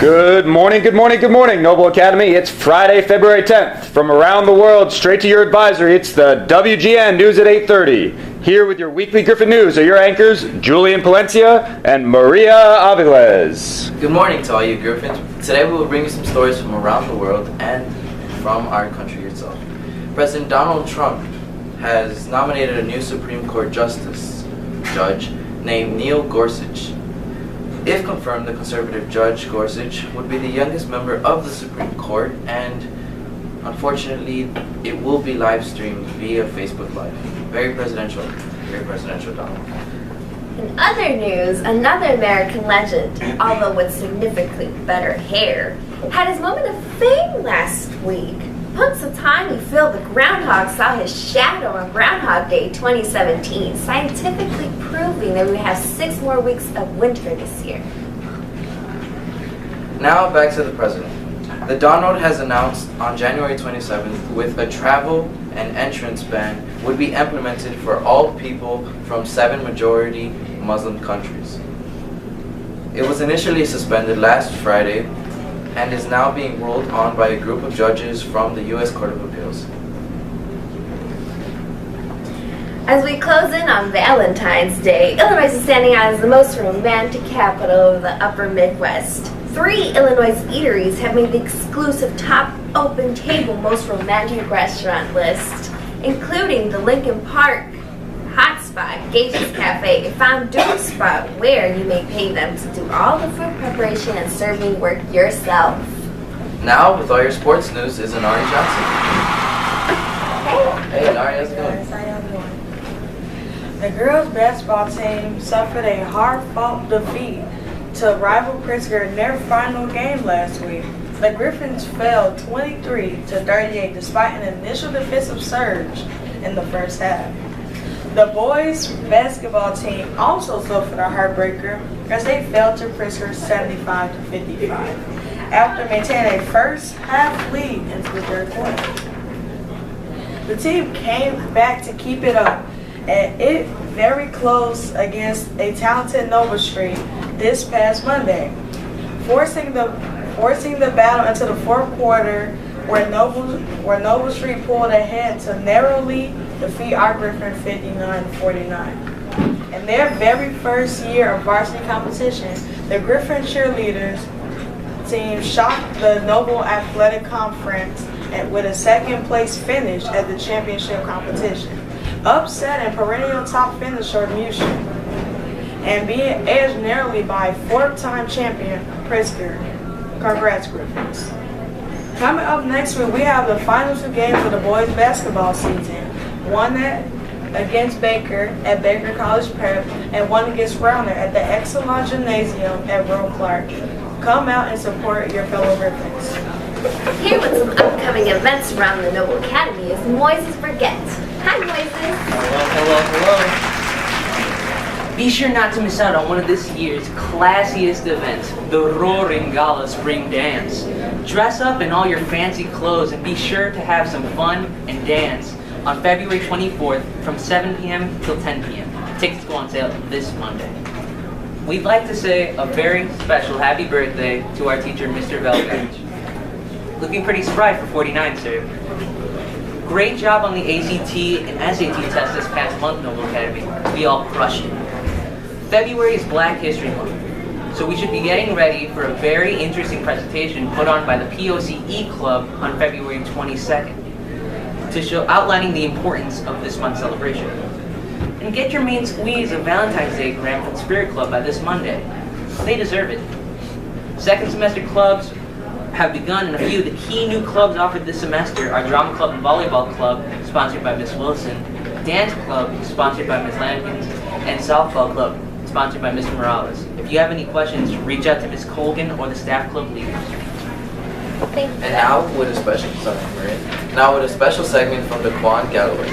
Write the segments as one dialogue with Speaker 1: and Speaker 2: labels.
Speaker 1: Good morning, good morning, good morning, Noble Academy. It's Friday, February 10th. From around the world, straight to your advisory, it's the WGN News at 8:30. Here with your weekly Griffin News are your anchors, Julian Palencia and Maria Aviles.
Speaker 2: Good morning to all you Griffins. Today we will bring you some stories from around the world and from our country itself. President Donald Trump has nominated a new Supreme Court judge named Neil Gorsuch. If confirmed, the conservative Judge Gorsuch would be the youngest member of the Supreme Court, and unfortunately, it will be live streamed via Facebook Live. Very presidential, Donald.
Speaker 3: In other news, another American legend, although with significantly better hair, had his moment of fame last week. Punxsutawney Phil the Groundhog saw his shadow on Groundhog Day 2017, scientifically proving that we have 6 more weeks of winter this year.
Speaker 2: Now back to the president. The Donald has announced on January 27th with a travel and entrance ban would be implemented for all people from 7 majority Muslim countries. It was initially suspended last Friday and is now being ruled on by a group of judges from the U.S. Court of Appeals.
Speaker 3: As we close in on Valentine's Day, Illinois is standing out as the most romantic capital of the upper Midwest. 3 Illinois eateries have made the exclusive top open table most romantic restaurant list, including the Lincoln Park Hotspot, Gage's Cafe, a fondue spot where you may pay them to do all the food preparation and serving work yourself.
Speaker 2: Now, with all your sports news, is Nari Johnson. Hey, Nari, how's it going?
Speaker 4: How y'all doing? The girls' basketball team suffered a hard-fought defeat to rival Pritzker in their final game last week. The Griffins fell 23-38 despite an initial defensive surge in the first half. The boys' basketball team also suffered a heartbreaker as they fell to Pritzker 75-55 after maintaining a first half lead into the third quarter. The team came back to keep it up, and it very close against a talented Nova Street this past Monday, forcing the battle into the fourth quarter where Nova Street pulled ahead to narrowly defeat our Griffin 59-49. In their very first year of varsity competition, the Griffin cheerleaders team shocked the Noble Athletic Conference with a second place finish at the championship competition, upsetting perennial top finisher Mushin, and being edged narrowly by 4th-time champion Pritzker. Congrats, Griffins. Coming up next week, we have the final 2 games of the boys' basketball season. One against Baker at Baker College Prep, and one against Browner at the Exelon Gymnasium at Royal Clark. Come out and support your fellow Griffins.
Speaker 3: Here with some upcoming events around the Noble Academy is Moises Burgett. Hi, Moises.
Speaker 5: Hello. Be sure not to miss out on one of this year's classiest events, the Roaring Gala Spring Dance. Dress up in all your fancy clothes and be sure to have some fun and dance on February 24th from 7 p.m. till 10 p.m. Tickets go on sale this Monday. We'd like to say a very special happy birthday to our teacher, Mr. Velgage. Looking pretty spry for 49, sir. Great job on the ACT and SAT test this past month, Noble Academy. We all crushed it. February is Black History Month, so we should be getting ready for a very interesting presentation put on by the POCE Club on February 22nd to show outlining the importance of this month's celebration. And get your main squeeze of Valentine's Day gram from Spirit Club by this Monday. They deserve it. Second semester clubs have begun, and a few of the key new clubs offered this semester are Drama Club and Volleyball Club, sponsored by Miss Wilson, Dance Club, sponsored by Miss Lampkins, and Softball Club, sponsored by Mr. Morales. If you have any questions, reach out to Ms. Colgan or the staff club leaders.
Speaker 3: Thank you.
Speaker 2: And now with a special segment from the Quan Gallery.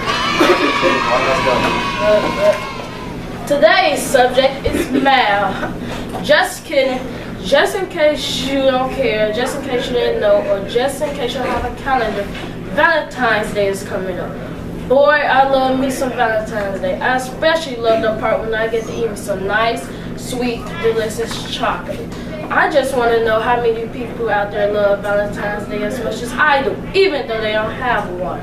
Speaker 6: Today's subject is math. Just kidding. Just in case you don't care, just in case you didn't know, or just in case you don't have a calendar, Valentine's Day is coming up. Boy, I love me some Valentine's Day. I especially love the part when I get to eat me some nice, sweet, delicious chocolate. I just want to know how many people out there love Valentine's Day as much as I do, even though they don't have one.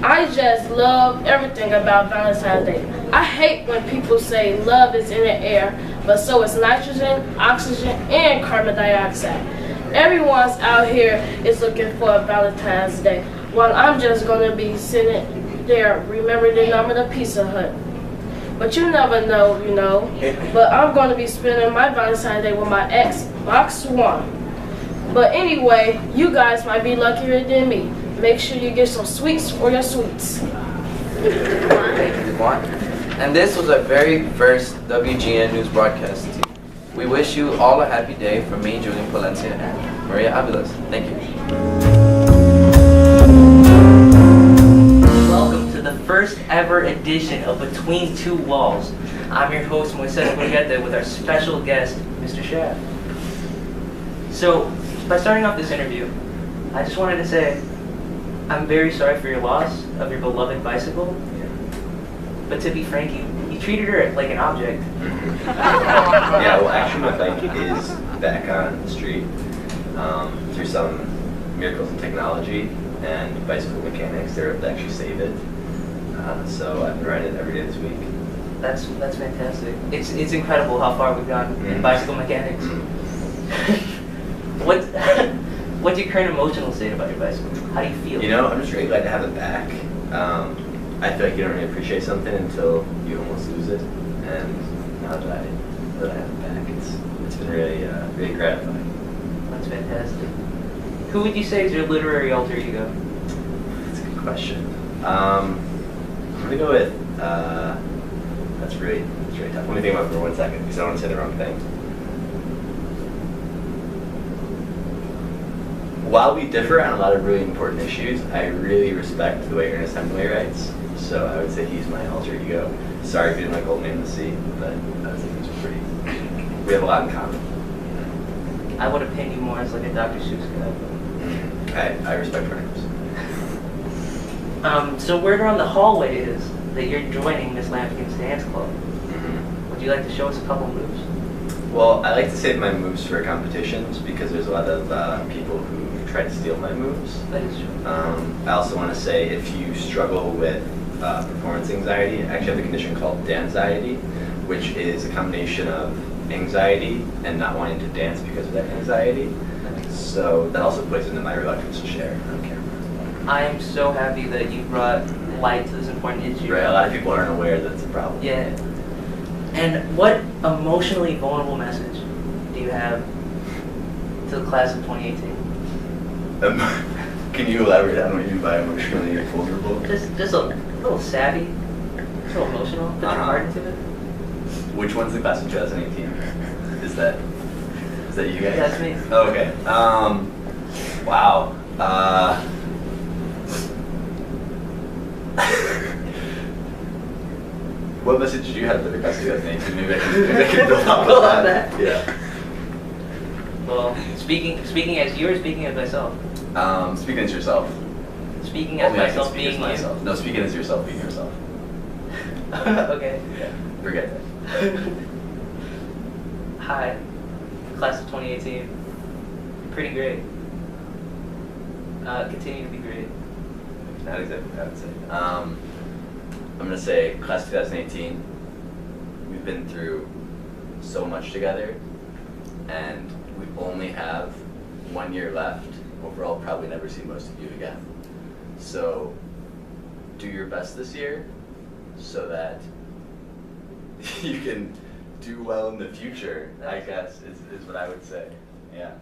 Speaker 6: I just love everything about Valentine's Day. I hate when people say love is in the air, but so is nitrogen, oxygen, and carbon dioxide. Everyone's out here is looking for a Valentine's Day, while I'm just going to be sitting there remembering the number of the Pizza Hut. But you never know, you know. But I'm going to be spending my Valentine's Day with my ex, Box One. But anyway, you guys might be luckier than me. Make sure you get some sweets for your sweets.
Speaker 2: Thank you, Juan. And this was our very first WGN News broadcast. We wish you all a happy day from me, Julian Palencia, and Maria Aviles. Thank you.
Speaker 5: Welcome to the first ever edition of Between Two Walls. I'm your host, Moises Murrieta, with our special guest, Mr. Shaft. So, by starting off this interview, I just wanted to say, I'm very sorry for your loss of your beloved bicycle. But to be frank, you treated her like an object.
Speaker 7: Yeah, well, actually, my bike is back on the street through some miracles in technology and bicycle mechanics. They're able to actually save it. So I've been riding it every day this week.
Speaker 5: That's fantastic. It's incredible how far we've gone in bicycle mechanics. What's your current emotional state about your bicycle? How do you feel?
Speaker 7: You know, I'm just really glad to have it back. I feel like you don't really appreciate something until you almost lose it. And now that I have it back, it's been really really gratifying.
Speaker 5: That's fantastic. Who would you say is your literary alter ego?
Speaker 7: That's a good question. I'm gonna go with that's really tough. Let me think about it for 1 second because I don't want to say the wrong thing. While we differ on a lot of really important issues, I really respect the way Ernest Hemingway writes. So I would say he's my alter ego. Sorry if you didn't like Old Man in the Sea, but I would say he's pretty. We have a lot in common.
Speaker 5: I would have painted you more as like a Dr. Seuss guy.
Speaker 7: I respect Ernest.
Speaker 5: So word around the hallway is that you're joining Miss Lampkin's dance club. Would you like to show us a couple moves?
Speaker 7: Well, I like to save my moves for competitions because there's a lot of people who try to steal my moves.
Speaker 5: That is true.
Speaker 7: I also want to say if you struggle with performance anxiety, I actually have a condition called danxiety, which is a combination of anxiety and not wanting to dance because of that anxiety. So that also plays into my reluctance to share on camera.
Speaker 5: I am so happy that you brought light to this important issue.
Speaker 7: Right, a lot of people aren't aware that it's a problem.
Speaker 5: Yeah. And what emotionally vulnerable message do you have to the class of 2018?
Speaker 7: Can you elaborate on what you mean by emotionally vulnerable?
Speaker 5: Just a little savvy, a little emotional. Put your heart into it.
Speaker 7: Which one's the class of 2018? Is that you guys?
Speaker 5: That's me.
Speaker 7: Oh, okay. Wow. What message did you have for the class of 2018? Maybe I can build off of that. Yeah.
Speaker 5: Well, speaking as you or speaking as myself?
Speaker 7: Speaking as yourself.
Speaker 5: Speaking as
Speaker 7: Only I can
Speaker 5: myself
Speaker 7: speak
Speaker 5: being
Speaker 7: as myself. No, speaking as yourself being yourself.
Speaker 5: Okay.
Speaker 7: Yeah. Forget that.
Speaker 5: Hi, class of 2018. Pretty great. Continue to be great.
Speaker 7: Not exactly what I would say. I'm going to say class 2018, we've been through so much together, and we only have 1 year left. Overall, probably never see most of you again. So do your best this year so that you can do well in the future, I guess, is what I would say. Yeah.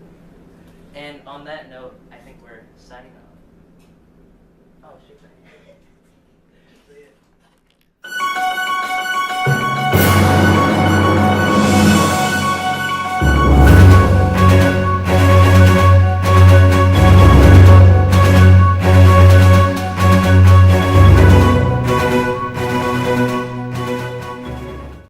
Speaker 5: And on that note, I think we're signing off. Oh, shit.